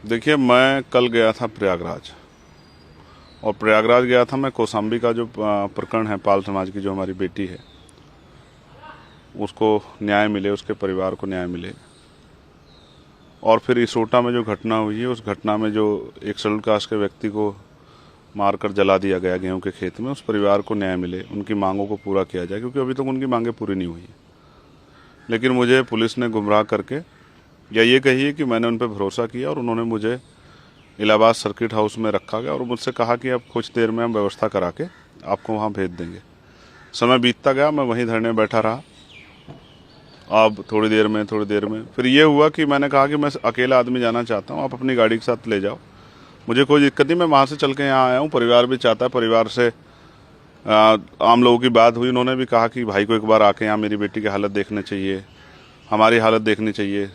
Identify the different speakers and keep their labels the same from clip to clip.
Speaker 1: देखिए, मैं कल गया था प्रयागराज, और प्रयागराज गया था मैं कौशाम्बी का जो प्रकरण है, पाल समाज की जो हमारी बेटी है उसको न्याय मिले, उसके परिवार को न्याय मिले। और फिर इसोटा में जो घटना हुई है, उस घटना में जो एक शेड्यूल कास्ट के व्यक्ति को मारकर जला दिया गया गेहूं के खेत में, उस परिवार को न्याय मिले, उनकी मांगों को पूरा किया जाए, क्योंकि अभी तक उनकी मांगें पूरी नहीं हुई है। लेकिन मुझे पुलिस ने गुमराह करके, या ये कहिए कि मैंने उन पर भरोसा किया और उन्होंने मुझे इलाहाबाद सर्किट हाउस में रखा गया और मुझसे कहा कि अब कुछ देर में हम व्यवस्था करा के आपको वहाँ भेज देंगे। समय बीतता गया, मैं वहीं धरने बैठा रहा। अब थोड़ी देर में फिर ये हुआ कि मैंने कहा कि मैं अकेला आदमी जाना चाहता हूँ, आप अपनी गाड़ी के साथ ले जाओ, मुझे कोई दिक्कत नहीं, मैं वहाँ से चल के यहाँ आया हूँ, परिवार भी चाहता है। परिवार से आम लोगों की बात हुई, उन्होंने भी कहा कि भाई को एक बार आके यहाँ मेरी बेटी की हालत देखनी चाहिए, हमारी हालत देखनी चाहिए।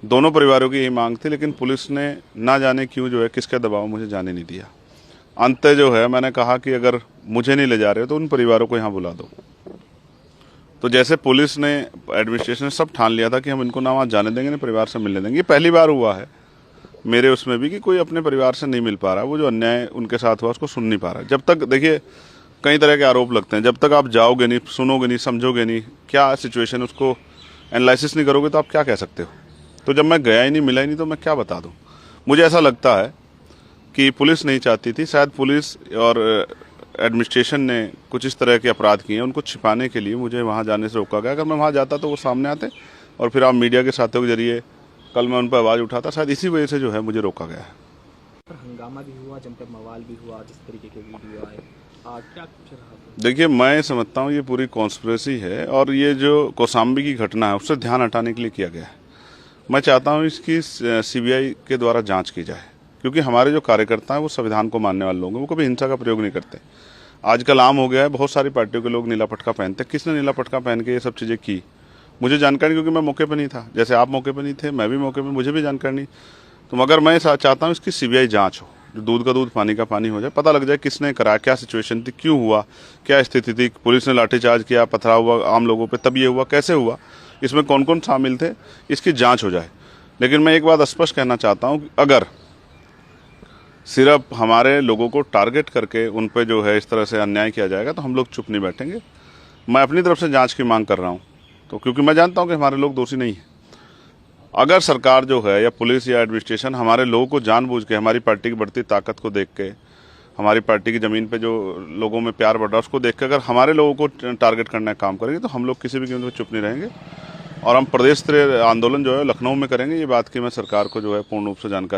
Speaker 1: दोनों परिवारों की यही मांग थी, लेकिन पुलिस ने ना जाने क्यों जो है, किसके दबाव मुझे जाने नहीं दिया। अंत जो है, मैंने कहा कि अगर मुझे नहीं ले जा रहे हो तो उन परिवारों को यहाँ बुला दो। तो जैसे पुलिस ने, एडमिनिस्ट्रेशन ने सब ठान लिया था कि हम इनको ना वहाँ जाने देंगे, ना परिवार से मिलने देंगे। ये पहली बार हुआ है मेरे उसमें भी कि कोई अपने परिवार से नहीं मिल पा रहा, वो जो अन्याय उनके साथ हुआ उसको सुन नहीं पा रहा। जब तक, देखिए, कई तरह के आरोप लगते हैं, जब तक आप जाओगे नहीं, सुनोगे नहीं, समझोगे नहीं क्या सिचुएशन, उसको एनालिसिस नहीं करोगे, तो आप क्या कह सकते हो। तो जब मैं गया ही नहीं, मिला ही नहीं, तो मैं क्या बता दूं। मुझे ऐसा लगता है कि पुलिस नहीं चाहती थी, शायद पुलिस और एडमिनिस्ट्रेशन ने कुछ इस तरह के अपराध किए हैं, उनको छिपाने के लिए मुझे वहाँ जाने से रोका गया। अगर मैं वहाँ जाता तो वो सामने आते, और फिर आप मीडिया के साथियों के जरिए कल मैं उन पर आवाज़ उठाता, शायद इसी वजह से जो है मुझे रोका गया है।
Speaker 2: हंगामा भी हुआ, जनपद मवाल भी हुआ, जिस तरीके के वीडियो आए, क्या कुछ रहा?
Speaker 1: देखिए, मैं समझता हूँ ये पूरी कॉन्स्पिरेसी है, और ये जो कौशाम्बी की घटना है उससे ध्यान हटाने के लिए किया गया है। मैं चाहता हूँ इसकी सीबीआई के द्वारा जांच की जाए, क्योंकि हमारे जो कार्यकर्ता हैं वो संविधान को मानने वाले लोग हैं, वो कभी हिंसा का प्रयोग नहीं करते। आजकल आम हो गया है, बहुत सारी पार्टियों के लोग नीला पटका पहनते हैं। किसने नीला पटका पहन के ये सब चीज़ें की, मुझे जानकारी, क्योंकि मैं मौके पर नहीं था, जैसे आप मौके पर नहीं थे, मैं भी मौके पर, मुझे भी जानकारी नहीं। तो मगर मैं चाहता हूँ इसकी सीबीआई जांच हो, जो दूध का दूध पानी का पानी हो जाए, पता लग जाए किसने कराया, क्या सिचुएशन थी, क्यों हुआ, क्या स्थिति थी, पुलिस ने लाठीचार्ज किया, पथराव हुआ आम लोगों पे, तब ये हुआ, कैसे हुआ, इसमें कौन कौन शामिल थे, इसकी जांच हो जाए। लेकिन मैं एक बात स्पष्ट कहना चाहता हूँ कि अगर सिर्फ हमारे लोगों को टारगेट करके उन पे जो है इस तरह से अन्याय किया जाएगा, तो हम लोग चुप नहीं बैठेंगे। मैं अपनी तरफ से जांच की मांग कर रहा हूँ, तो क्योंकि मैं जानता हूँ कि हमारे लोग दोषी नहीं हैं। अगर सरकार जो है, या पुलिस या एडमिनिस्ट्रेशन, हमारे लोगों को जानबूझ के, हमारी पार्टी की बढ़ती ताकत को देख के, हमारी पार्टी की ज़मीन पे जो लोगों में प्यार बढ़ रहा है उसको देख के, अगर हमारे लोगों को टारगेट करने का काम करेंगे, तो हम लोग किसी भी कीमत पर चुप नहीं रहेंगे, और हम प्रदेश स्तरीय आंदोलन जो है लखनऊ में करेंगे। ये बात की मैं सरकार को जो है पूर्ण रूप से जानकारी